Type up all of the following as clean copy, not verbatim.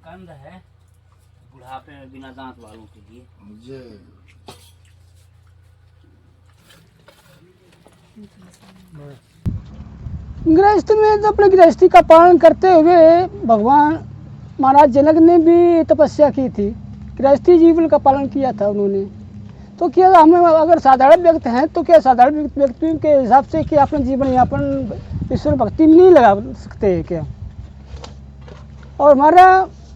कंद है बुढ़ापे में बिना दांत वालों के लिए। गृहस्थ में तो अपने गृहस्थी का पालन करते हुए भगवान महाराज जनक ने भी तपस्या की थी, गृहस्थी जीवन का पालन किया था उन्होंने। तो क्या हम अगर साधारण व्यक्ति हैं तो क्या साधारण व्यक्ति के हिसाब से क्या अपना जीवन यापन ईश्वर भक्ति में नहीं लगा सकते हैं क्या? और हमारा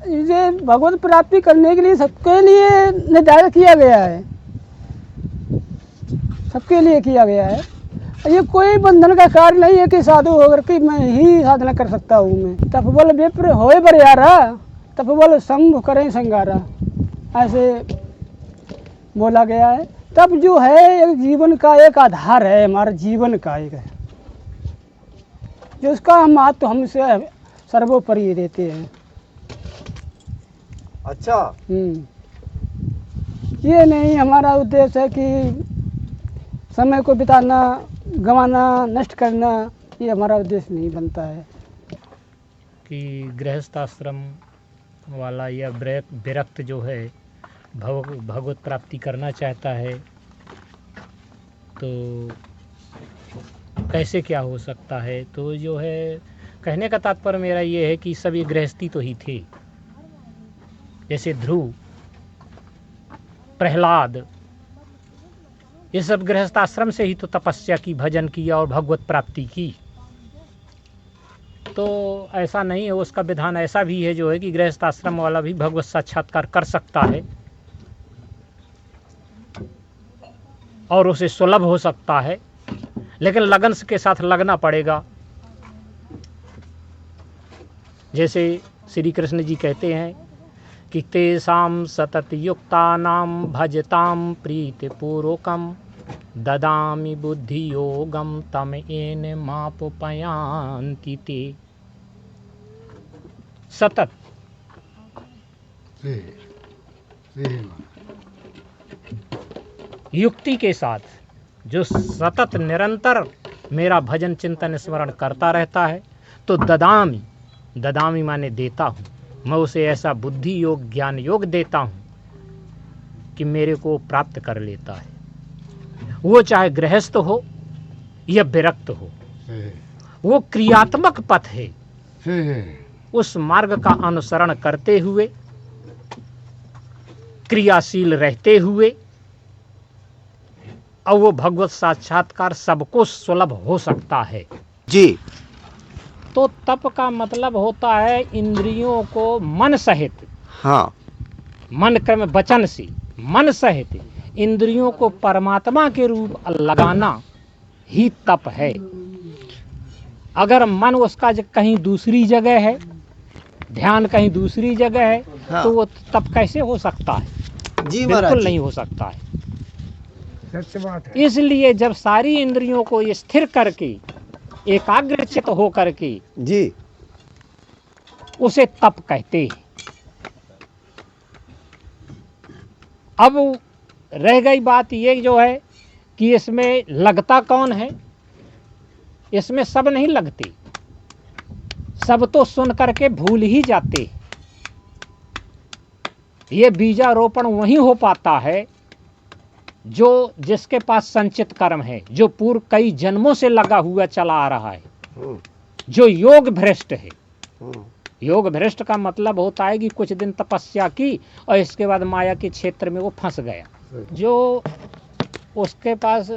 ये भगवत प्राप्ति करने के लिए सबके लिए निर्धारित किया गया है, सबके लिए किया गया है। ये कोई बंधन का कार्य नहीं है कि साधु होकर के मैं ही साधना कर सकता हूँ। मैं तपबल विप्र होए बरियारा, तपबल संग करें संगारा, ऐसे बोला गया है। तब जो है एक जीवन का एक आधार है, हमारे जीवन का एक है, जो उसका हम महत्व हमसे सर्वोपरि देते हैं। अच्छा। ये नहीं हमारा उद्देश्य है कि समय को बिताना, गंवाना, नष्ट करना, ये हमारा उद्देश्य नहीं बनता है। कि गृहस्थ आश्रम वाला या विरक्त जो है भगवत प्राप्ति करना चाहता है तो कैसे क्या हो सकता है? तो जो है कहने का तात्पर्य मेरा ये है कि सभी गृहस्थी तो ही थे, जैसे ध्रुव, प्रहलाद, ये सब गृहस्थ आश्रम से ही तो तपस्या की, भजन किया और भगवत प्राप्ति की। तो ऐसा नहीं है, उसका विधान ऐसा भी है जो है कि गृहस्थ आश्रम वाला भी भगवत साक्षात्कार कर सकता है और उसे सुलभ हो सकता है, लेकिन लगन के साथ लगना पड़ेगा। जैसे श्री कृष्ण जी कहते हैं कि तेषां सतत युक्तानां भजतां प्रीतिपूर्वकं ददामि बुद्धि योगम तम येन मापयान्ति ते। सतत युक्ति के साथ जो सतत निरंतर मेरा भजन चिंतन स्मरण करता रहता है तो ददामि, ददामि माने देता हूँ, मैं उसे ऐसा बुद्धि योग, ज्ञान योग देता हूँ कि मेरे को प्राप्त कर लेता है। वो चाहे गृहस्थ हो या विरक्त हो, वो क्रियात्मक पथ है। उस मार्ग का अनुसरण करते हुए, क्रियाशील रहते हुए, और वो भगवत साक्षात्कार सबको सुलभ हो सकता है जी। तो तप का मतलब होता है इंद्रियों को मन सहित, हाँ, मन क्रम वचन से मन सहित इंद्रियों को परमात्मा के रूप लगाना ही तप है। अगर मन उसका कहीं दूसरी जगह है, ध्यान कहीं दूसरी जगह है, हाँ। तो वो तप कैसे हो सकता है? जी महाराज, बिल्कुल नहीं हो सकता है। सच बात है। इसलिए जब सारी इंद्रियों को ये स्थिर करके एकाग्रचित हो करके जी, उसे तप कहते हैं। अब रह गई बात ये जो है कि इसमें लगता कौन है? इसमें सब नहीं लगते, सब तो सुन करके भूल ही जाते। ये बीजारोपण वही हो पाता है जो जिसके पास संचित कर्म है, जो पूर्व कई जन्मों से लगा हुआ चला आ रहा है, जो योग भ्रष्ट है। योग भ्रष्ट का मतलब होता है कि कुछ दिन तपस्या की और इसके बाद माया के क्षेत्र में वो फंस गया। जो उसके पास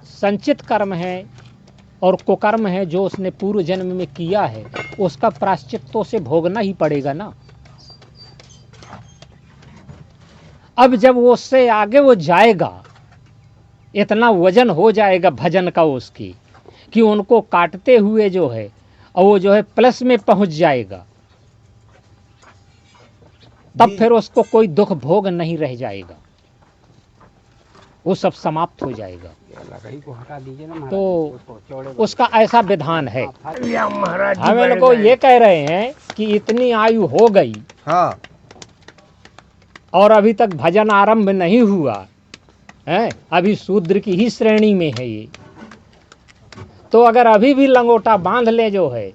संचित कर्म है और कुकर्म है, जो उसने पूर्व जन्म में किया है, उसका प्रायश्चित तो उसे भोगना ही पड़ेगा ना। अब जब वो उससे आगे वो जाएगा, इतना वजन हो जाएगा भजन का उसकी कि उनको काटते हुए जो है, और वो जो है प्लस में पहुंच जाएगा, तब फिर उसको कोई दुख भोग नहीं रह जाएगा, वो सब समाप्त हो जाएगा। तो उसका ऐसा विधान है। हम लोग ये कह रहे हैं कि इतनी आयु हो गई, हाँ, और अभी तक भजन आरंभ नहीं हुआ है, अभी शूद्र की ही श्रेणी में है ये। तो अगर अभी भी लंगोटा बांध ले जो है,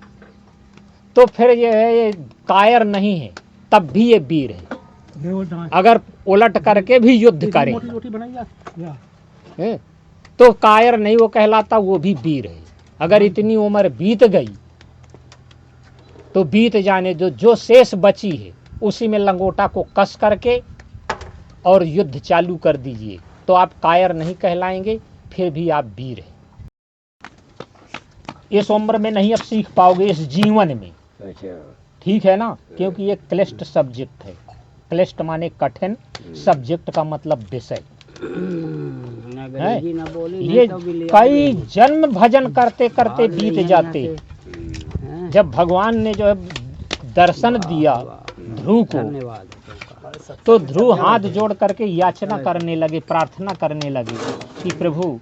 तो फिर ये कायर नहीं है, तब भी ये वीर है। अगर उलट करके भी युद्ध करे हैं, तो कायर नहीं वो कहलाता, वो भी वीर है। अगर इतनी उम्र बीत गई तो बीत जाने दो, जो शेष बची है उसी में लंगोटा को कस करके और युद्ध चालू कर दीजिए, तो आप कायर नहीं कहलाएंगे, फिर भी आप वीर हैं। इस उम्र में नहीं अब सीख पाओगे, इस जीवन में, ठीक है ना, क्योंकि ये क्लिष्ट सब्जेक्ट है। क्लिष्ट माने कठिन, सब्जेक्ट का मतलब विषय है। ये कई जन्म भजन करते करते बीत जाते। जब भगवान ने जो है दर्शन दिया ध्रुव को, तो ध्रुव हाथ जोड़ करके याचना करने लगे, प्रार्थना करने लगे कि प्रभु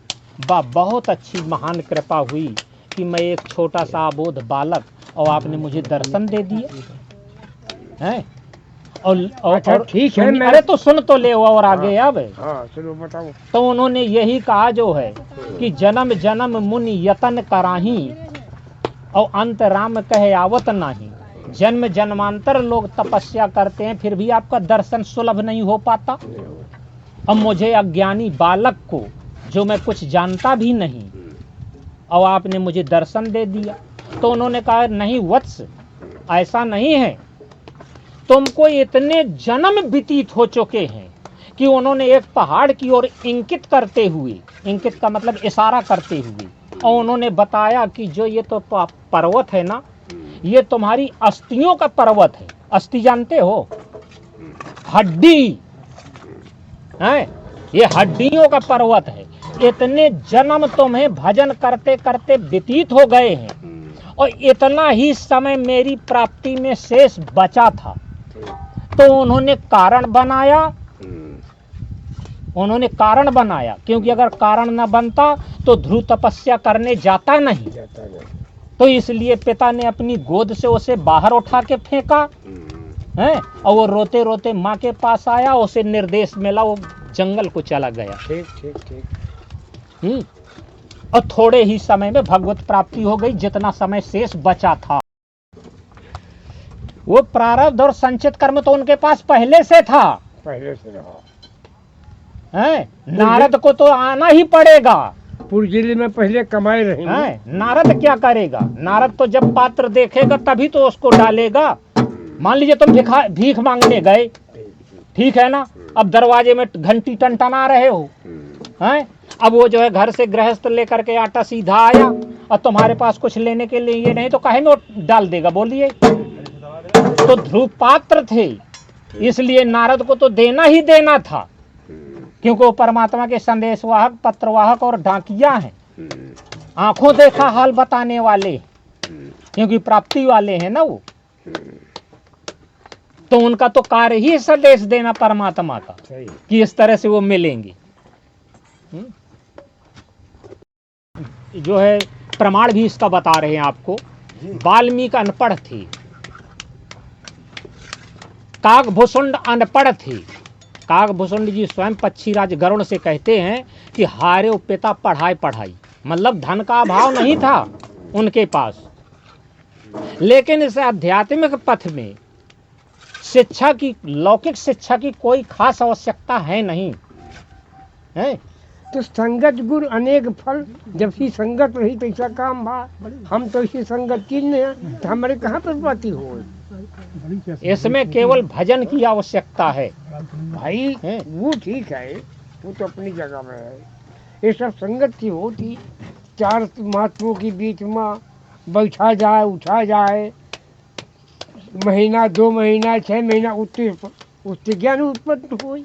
बहुत अच्छी महान कृपा हुई कि मैं एक छोटा सा अबोध बालक और आपने मुझे दर्शन दे दिया है। और ठीक है, अरे तो सुन तो ले और आगे अब चलो बताओ। तो उन्होंने यही कहा जो है कि जन्म जन्म मुनि यतन कराही और अंत राम कहे आवत नाही। जन्म जन्मांतर लोग तपस्या करते हैं, फिर भी आपका दर्शन सुलभ नहीं हो पाता। अब मुझे अज्ञानी बालक को, जो मैं कुछ जानता भी नहीं, और आपने मुझे दर्शन दे दिया। तो उन्होंने कहा नहीं वत्स, ऐसा नहीं है, तुमको इतने जन्म व्यतीत हो चुके हैं कि उन्होंने एक पहाड़ की ओर इंकित करते हुए, इंकित का मतलब इशारा करते हुए, और उन्होंने बताया कि जो ये तो पर्वत है ना, ये तुम्हारी अस्थियों का पर्वत है। अस्थि जानते हो, हड्डी है, ये हड्डियों का पर्वत है। इतने जन्म तुम्हें भजन करते करते व्यतीत हो गए हैं और इतना ही समय मेरी प्राप्ति में शेष बचा था। तो उन्होंने कारण बनाया, उन्होंने कारण बनाया, क्योंकि अगर कारण न बनता तो ध्रुव तपस्या करने जाता नहीं। तो इसलिए पिता ने अपनी गोद से उसे बाहर उठा के फेंका है, और वो रोते रोते माँ के पास आया, उसे निर्देश मिला, वो जंगल को चला गया। ठीक ठीक ठीक। और थोड़े ही समय में भगवत प्राप्ति हो गई, जितना समय शेष बचा था। वो प्रारब्ध और संचित कर्म तो उनके पास पहले से था, पहले से रहा है। नारद को तो आना ही पड़ेगा। पुरजिली में पहले कमाए रहे हैं, नारद क्या करेगा? नारद तो जब पात्र देखेगा तभी तो उसको डालेगा। मान लीजिए तुम भीख मांगने गए, ठीक है ना, अब दरवाजे में घंटी टनटना रहे हो, हैं, अब वो जो है घर से गृहस्थ लेकर के आटा सीधा आया और तुम्हारे पास कुछ लेने के लिए ये नहीं, तो काहे में वो डाल देगा? बोलिए। तो ध्रुव पात्र थे, इसलिए नारद को तो देना ही देना था, क्योंकि वो परमात्मा के संदेशवाहक, पत्रवाहक और डाकिया हैं, आंखों देखा हाल बताने वाले, क्योंकि प्राप्ति वाले हैं ना वो। तो उनका तो कार्य ही संदेश देना परमात्मा का कि इस तरह से वो मिलेंगे। जो है प्रमाण भी इसका बता रहे हैं आपको। वाल्मीकि अनपढ़ थे, काकभूषुंड अनपढ़ थे। काकभूषुंड जी स्वयं पक्षीराज गरुड़ से कहते हैं कि हारे पिता पढ़ाई पढ़ाई, मतलब धन का अभाव नहीं था उनके पास, लेकिन इस आध्यात्मिक पथ में शिक्षा की, लौकिक शिक्षा की कोई खास आवश्यकता है नहीं है। तो संगत गुरु अनेक फल, जब ही संगत रही तो ऐसा काम भा। हम तो इसी संगत की नहीं, तो हमारे कहाँ पर बाती हो। इसमें केवल भजन की आवश्यकता है भाई, वो ठीक है, वो तो अपनी जगह में है। ये सब संगत की होती, चार महात्माओं के बीच में बैठा जाए, उठा जाए, महीना 2 महीना 6 महीना उससे ज्ञान उत्पन्न हो।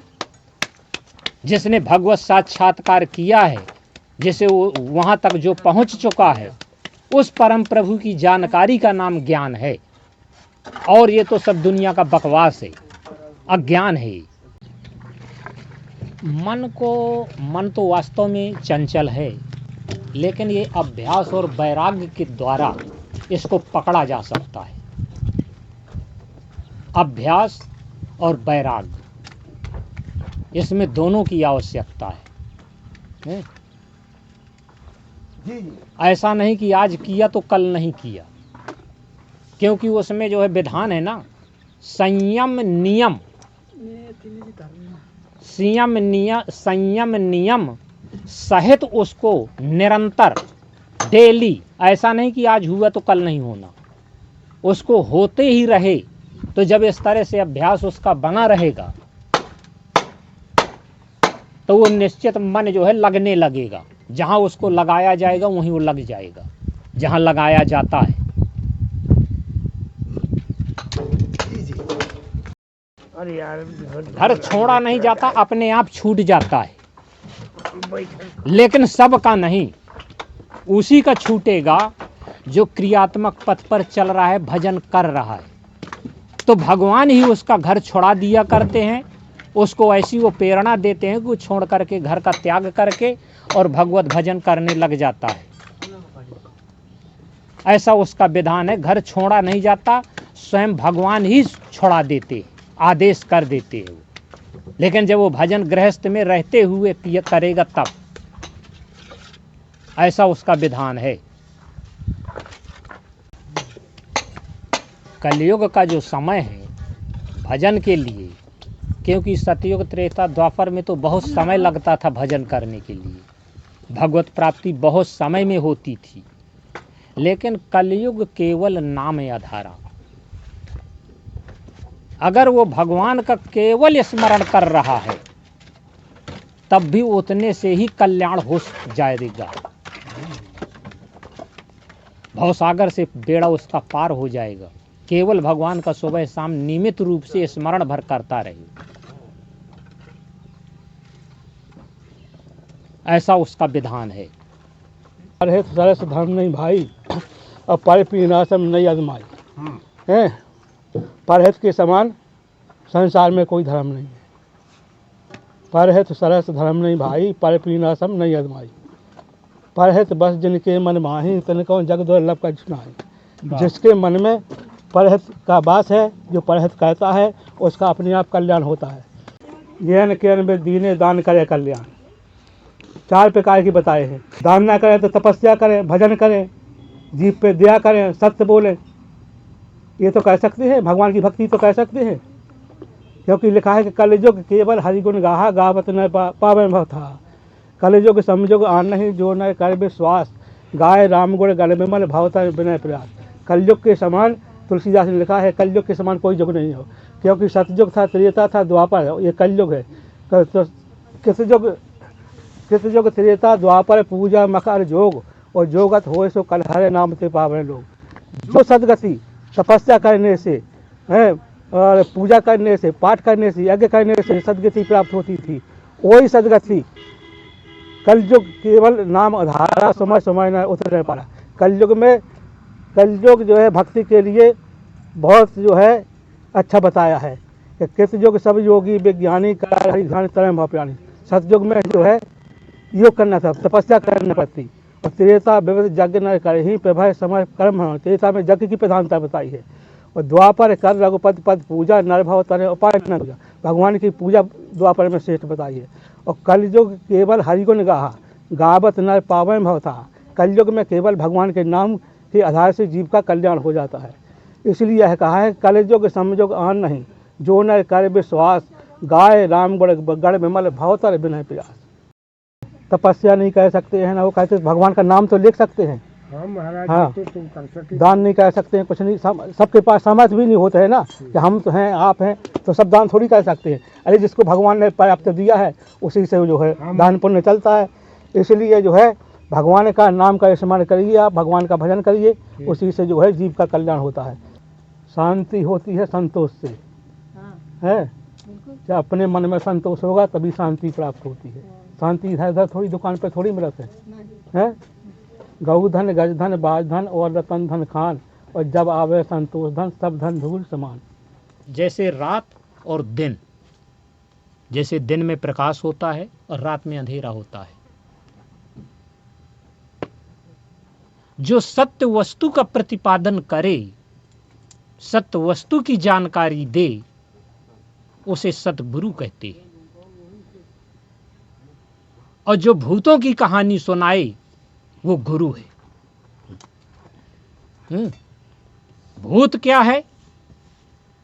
जिसने भगवत साक्षात्कार किया है, जिसे वो वहां तक जो पहुंच चुका है, उस परम प्रभु की जानकारी का नाम ज्ञान है। और ये तो सब दुनिया का बकवास है, अज्ञान है। मन तो वास्तव में चंचल है, लेकिन ये अभ्यास और वैराग्य के द्वारा इसको पकड़ा जा सकता है। अभ्यास और वैराग्य, इसमें दोनों की आवश्यकता है। ऐसा नहीं कि आज किया तो कल नहीं किया। क्योंकि उसमें जो है विधान है ना, संयम नियम, संयम नियम सहित उसको निरंतर डेली, ऐसा नहीं कि आज हुआ तो कल नहीं होना, उसको होते ही रहे। तो जब इस तरह से अभ्यास उसका बना रहेगा तो वो निश्चित मन जो है लगने लगेगा। जहाँ उसको लगाया जाएगा वहीं वो लग जाएगा, जहाँ लगाया जाता है। अरे यार घर छोड़ा नहीं जाता, अपने आप छूट जाता है, लेकिन सबका नहीं, उसी का छूटेगा जो क्रियात्मक पथ पर चल रहा है, भजन कर रहा है। तो भगवान ही उसका घर छोड़ा दिया करते हैं, उसको ऐसी वो प्रेरणा देते हैं कि वो छोड़ करके, घर का त्याग करके और भगवत भजन करने लग जाता है। ऐसा उसका विधान है। घर छोड़ा नहीं जाता, स्वयं भगवान ही छोड़ा देते, आदेश कर देते हैं वो। लेकिन जब वो भजन गृहस्थ में रहते हुए करेगा तब, ऐसा उसका विधान है। कलयुग का जो समय है भजन के लिए, क्योंकि सतयुग त्रेता द्वापर में तो बहुत समय लगता था भजन करने के लिए, भगवत प्राप्ति बहुत समय में होती थी। लेकिन कलयुग केवल नाम आधारा, अगर वो भगवान का केवल स्मरण कर रहा है तब भी उतने से ही कल्याण हो जाएगा। भवसागर से बेड़ा उसका पार हो जाएगा, केवल भगवान का सुबह शाम नियमित रूप से स्मरण भर करता रहे, ऐसा उसका विधान है। परहित सरस धर्म नहीं भाई, और पर पीनासम नहीं आजमाई है। परहित के समान संसार में कोई धर्म नहीं है। परहित सरस धर्म नहीं भाई, पर पीनासम नहीं आजमाई। परहित बस जिनके मन माही, तनिको जग दुर्लभ का सुनाई। जिसके मन में परहित का वास है, जो परहित कहता है, उसका अपने आप कल्याण होता है। ज्ञान ज्ञान में दीने दान करे कल्याण, 4 प्रकार की बताए हैं। दान ना करें तो तपस्या करें, भजन करें, जीव पे दया करें, सत्य बोलें, ये तो कह सकते हैं। भगवान की भक्ति तो कह सकते हैं, क्योंकि लिखा है कि कलयुग केवल हरिगुण गाहा, गावत न पावे भवथा। कलयुग समयुग आन नहीं, जो न कर विश्वास, गाय राम गुण गण विमल भवता विनय प्रयास। कलयुग के समान, तुलसीदास ने लिखा है, कलयुग के समान कोई युग नहीं हो। क्योंकि सतयुग था, त्रेता था, द्वापर, ये कलयुग है। तो किस युग त्रेता द्वापर, पूजा मकर जोग, और जोगत हो सो कलहरे नाम ते पावन लोग। जो सदगति तपस्या करने से है, और पूजा करने से, पाठ करने से, यज्ञ करने से सदगति प्राप्त होती थी, वही सदगति कलयुग केवल नाम आधारा, समय समय न उतर नहीं पारा। कलयुग जो है भक्ति के लिए बहुत जो है अच्छा बताया है कि किस युग सब योगी विज्ञानी, कर हरि ध्यान तरह भाप्यानी। सतयुग में जो है योग करना था, तपस्या करना पड़ती। और त्रेता विविध यज्ञ न करे ही प्रभय समय कर्म, त्रेता में यज्ञ की प्रधानता बताई है। और द्वापर कर रघुपति पद पूजा, नरभव तरह उपाय न पूजा, भगवान की पूजा द्वापर में श्रेष्ठ बताई है। और कलयुग केवल हरिगुण गाहा, गावत नर पावन भवता। कलयुग में केवल भगवान के नाम के आधार से जीव का कल्याण हो जाता है। इसलिए यह कहा है, कलयुग समयुग आन नहीं, जो न कर विश्वास, गाय राम गण विमल भवतर विनय प्रयास। तपस्या नहीं कह सकते हैं ना, वो कहते भगवान का नाम तो लिख सकते हैं। हाँ महाराज, हाँ। तो तुम कर सकते। दान नहीं कह सकते हैं, कुछ नहीं, सबके पास सामर्थ्य भी नहीं होता है ना कि हम तो हैं, आप हैं, तो सब दान थोड़ी कर सकते हैं। अरे जिसको भगवान ने पर्याप्त दिया है उसी से जो है दान पुण्य चलता है। इसलिए जो है भगवान का नाम का स्मरण करिए, आप भगवान का भजन करिए, उसी से जो है जीव का कल्याण होता है। शांति होती है संतोष से, है। जब अपने मन में संतोष होगा तभी शांति प्राप्त होती है। शांति इधर उधर थोड़ी दुकान पे थोड़ी मिलत है। गऊ धन, गज धन, बाज धन और रतन धन खान, और जब आवे संतोष धन, सब धन धूल समान। जैसे रात और दिन, जैसे दिन में प्रकाश होता है और रात में अंधेरा होता है। जो सत्य वस्तु का प्रतिपादन करे, सत्य वस्तु की जानकारी दे, उसे सतगुरु कहते हैं। और जो भूतों की कहानी सुनाए वो गुरु है। भूत क्या है?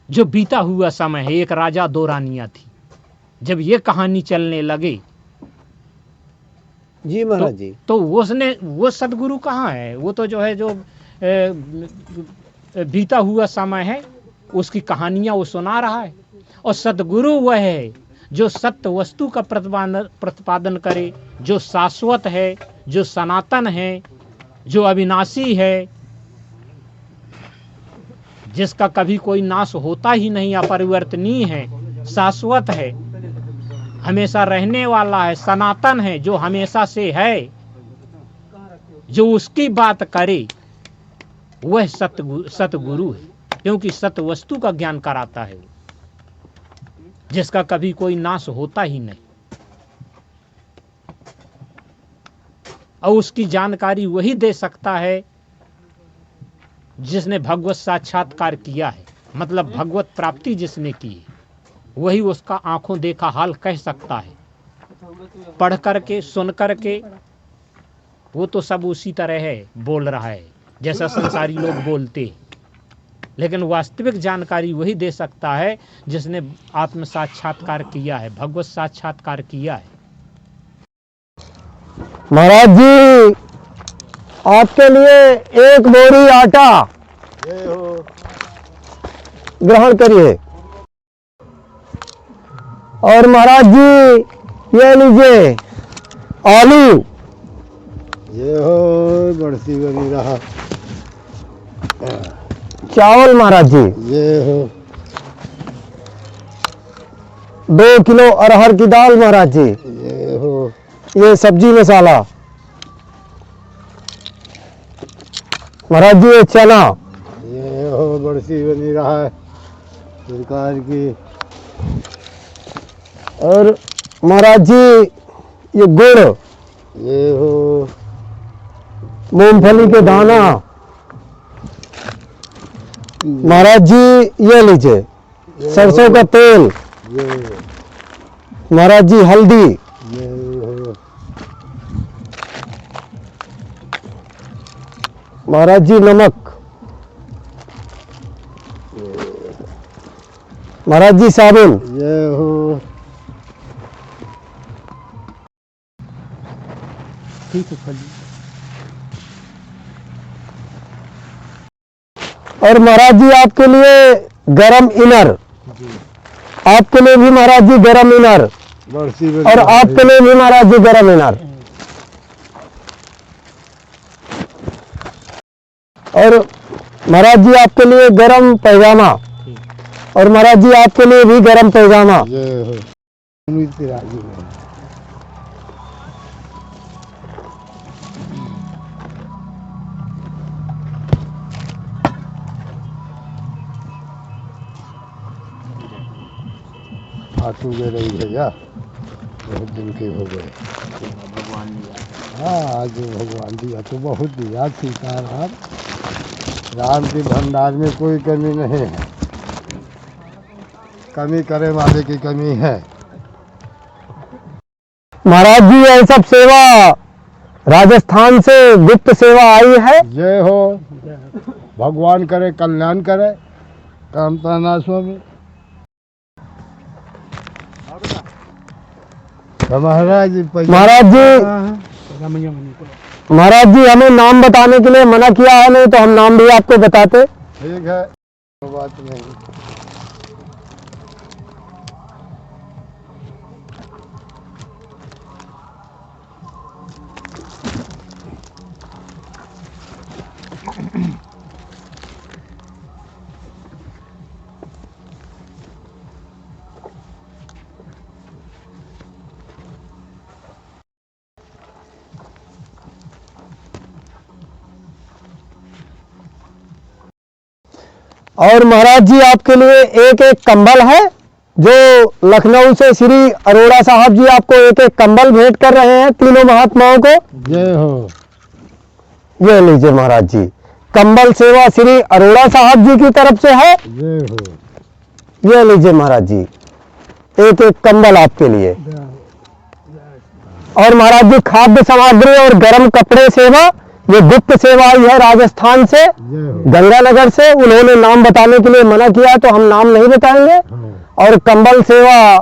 जो बीता हुआ समय है। एक राजा दो रानियां थी। जब ये कहानी चलने लगे जी महाराज जी। तो वो सदगुरु कहाँ है? वो तो जो है जो बीता हुआ समय है उसकी कहानियां वो सुना रहा है। और सदगुरु वह है जो सत्य वस्तु का प्रतिपादन करे, जो शाश्वत है, जो सनातन है, जो अविनाशी है, जिसका कभी कोई नाश होता ही नहीं, अपरिवर्तनीय है, शाश्वत है, हमेशा रहने वाला है, सनातन है, जो हमेशा से है। जो उसकी बात करे वह सतगुरु है, क्योंकि सत्य वस्तु का ज्ञान कराता है, जिसका कभी कोई नाश होता ही नहीं। और उसकी जानकारी वही दे सकता है जिसने भगवत साक्षात्कार किया है, मतलब भगवत प्राप्ति जिसने की है, वही उसका आंखों देखा हाल कह सकता है। पढ़ करके सुन करके वो तो सब उसी तरह है, बोल रहा है जैसा संसारी लोग बोलते हैं, लेकिन वास्तविक जानकारी वही दे सकता है जिसने आत्म साक्षात्कार किया है, भगवत साक्षात्कार किया है। महाराज जी आपके लिए एक बोरी आटा ग्रहण करिए। और महाराज जी ये लीजिए आलू। ये हो बड़सी बनी रहा। चावल महाराज जी। ये हो 2 किलो अरहर की दाल महाराज जी। ये हो ये सब्जी मसाला महाराज जी। ये चना। ये हो बड़सी बनी रहा है सरकार की। और महाराज जी ये गुड़। ये हो मूंगफली के दाना। महाराज जी ये लीजिए सरसों का तेल। ये महाराज जी हल्दी। ये हो महाराज जी नमक। महाराज जी साबुन। ये हो और महाराज जी आपके लिए गरम इनर। आपके लिए भी महाराज जी गरम इनर। बड़सी बनी और रहा आपके लिए भी महाराज जी गरम इनर। और महाराज जी आपके लिए गरम पैजामा। और महाराज जी आपके लिए भी गरम पैजामा। ये हो उम्मीद से राजी है। आंसू दे रही है या बहुत दिन के हो गए। भगवान ने याद हाँ आज भगवान दिया तो बहुत दिया। सीताराम राम के भंडार में कोई कमी नहीं है। कमी करे वाले की कमी है। महाराज जी ये सब सेवा राजस्थान से गुप्त सेवा आई है। जय हो भगवान करे कल्याण करे। कामताना स्वामी तो महाराज जी महाराज जी हमें नाम बताने के लिए मना किया है, नहीं तो हम नाम भी आपको बताते। ठीक है कोई बात नहीं। और महाराज जी आपके लिए एक एक कंबल है, जो लखनऊ से श्री अरोड़ा साहब जी आपको एक एक कंबल भेंट कर रहे हैं तीनों महात्माओं को। जय हो ये लीजिए महाराज जी कंबल सेवा श्री अरोड़ा साहब जी की तरफ से है। जय हो ये लीजिए महाराज जी एक एक कंबल आपके लिए। और महाराज जी खाद्य सामग्री और गर्म कपड़े सेवा ये गुप्त सेवा आई है राजस्थान से, जय हो। गंगानगर से। उन्होंने नाम बताने के लिए मना किया तो हम नाम नहीं बताएंगे। हाँ। और कंबल सेवा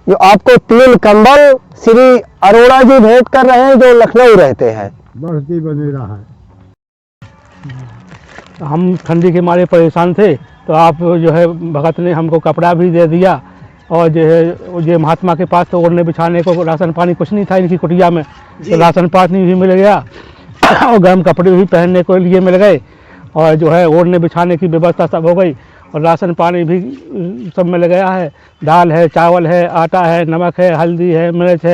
जो आपको 3 कंबल श्री अरोड़ा जी भेंट कर रहे हैं, जो लखनऊ रहते हैं। बढ़ती बनी रहा है। हम ठंडी के मारे परेशान थे, तो आप जो है भगत ने हमको कपड़ा भी दे दिया, और जो है ये महात्मा के पास तो ओढ़ने बिछाने को राशन पानी कुछ नहीं था इनकी कुटिया में, तो राशन पानी भी मिल गया और गर्म कपड़े भी पहनने को लिए मिल गए, और जो है ओढ़ने बिछाने की व्यवस्था सब हो गई, और राशन पानी भी सब मिल गया है। दाल है, चावल है, आटा है, नमक है, हल्दी है, मिर्च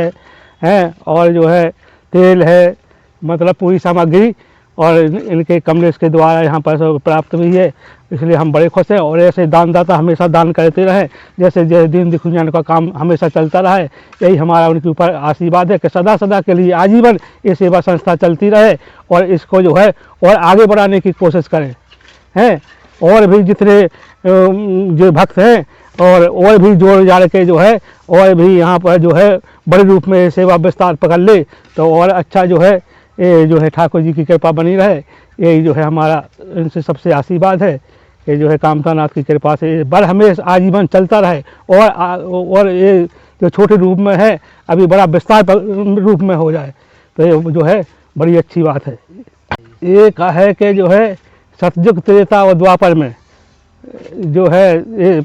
है, और जो है तेल है, मतलब पूरी सामग्री, और इनके कमलेश के द्वारा यहाँ पर सब प्राप्त हुई है, इसलिए हम बड़े खुश हैं। और ऐसे दानदाता हमेशा दान करते रहें, जैसे जैसे दीन दुखियान का काम हमेशा चलता रहे, यही हमारा उनके ऊपर आशीर्वाद है कि सदा सदा के लिए आजीवन ये सेवा संस्था चलती रहे, और इसको जो है और आगे बढ़ाने की कोशिश करें हैं। और भी जितने जो भक्त हैं और भी जोड़ जाड़ के जो है और भी यहाँ पर जो है बड़े रूप में सेवा विस्तार पकड़ ले, तो और अच्छा जो है ये जो है ठाकुर जी की कृपा बनी रहे, यही जो है हमारा इनसे सबसे आशीर्वाद है। ये जो है कामता नाथ की कृपा से बड़ हमेशा आजीवन चलता रहे, और ये जो छोटे रूप में है अभी बड़ा विस्तार रूप में हो जाए, तो ये जो है बड़ी अच्छी बात है। ये कहा है कि जो है सतयुग त्रेता और द्वापर में जो है ये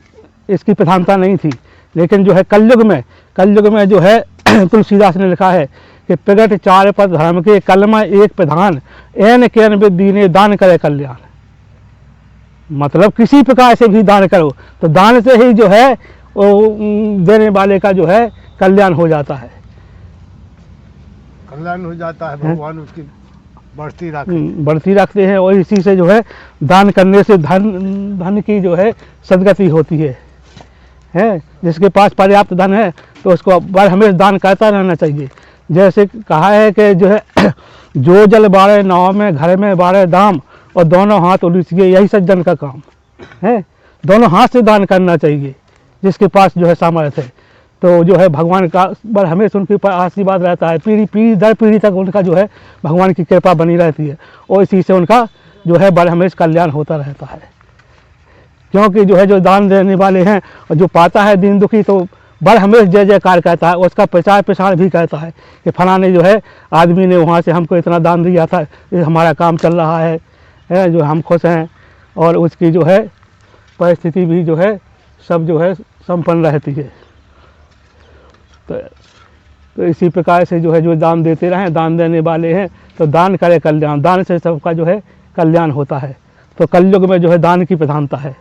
इसकी प्रधानता नहीं थी, लेकिन जो है कलयुग में जो है तुलसीदास ने लिखा है कि प्रगट 4 पद धर्म के कलमा एक प्रधान, एन केन दीने दान करे कल्याण। मतलब किसी प्रकार से भी दान करो तो दान से ही जो है वो देने वाले का जो है कल्याण हो जाता है, कल्याण हो जाता है। भगवान उसकी बढ़ती रखते हैं, और इसी से जो है दान करने से धन की जो है सदगति होती है। जिसके पास पर्याप्त धन है तो उसको बार हमेशा दान करता रहना चाहिए। जैसे कहा है कि जो है जो जल बारे नाव में, घर में बारे दाम, और दोनों हाथ उलझिए यही सज्जन का काम है। दोनों हाथ से दान करना चाहिए जिसके पास जो है सामर्थ्य है, तो जो है भगवान का बार हमेशा उनके ऊपर आशीर्वाद रहता है, पीढ़ी दर पीढ़ी तक उनका जो है भगवान की कृपा बनी रहती है, और इसी से उनका जो है बार हमेशा कल्याण होता रहता है। क्योंकि जो है जो दान देने वाले हैं और जो पाता है दीन दुखी, तो बड़ हमेशा जय जयकार कहता है, उसका प्रचार प्रसार भी कहता है कि फलाने जो है आदमी ने वहाँ से हमको इतना दान दिया था, ये हमारा काम चल रहा है, जो हम खुश हैं, और उसकी जो है परिस्थिति भी जो है सब जो है संपन्न रहती है। तो इसी प्रकार से जो है जो दान देते रहें, दान देने वाले हैं तो दान करे कल्याण, दान से सबका जो है कल्याण होता है। तो कलयुग में जो है दान की प्रधानता है।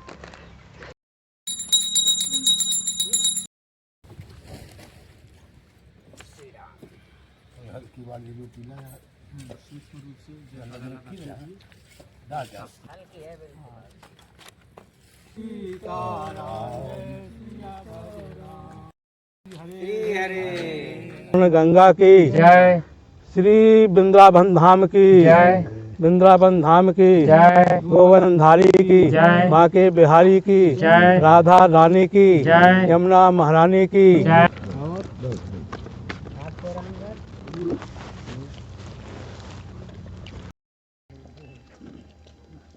गंगा की जय, श्री वृंदावन धाम की जय, वृंदावन धाम की जय, गोवर्धन धारी की जय, माँ के बिहारी की जय, राधा रानी की जय, यमुना महारानी की जय।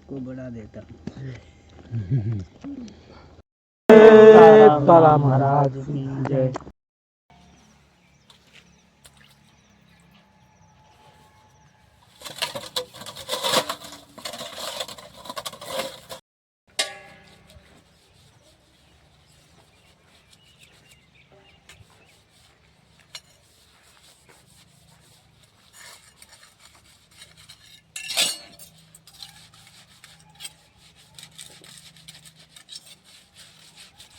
को बढ़ा देता। तारा महाराज की जय।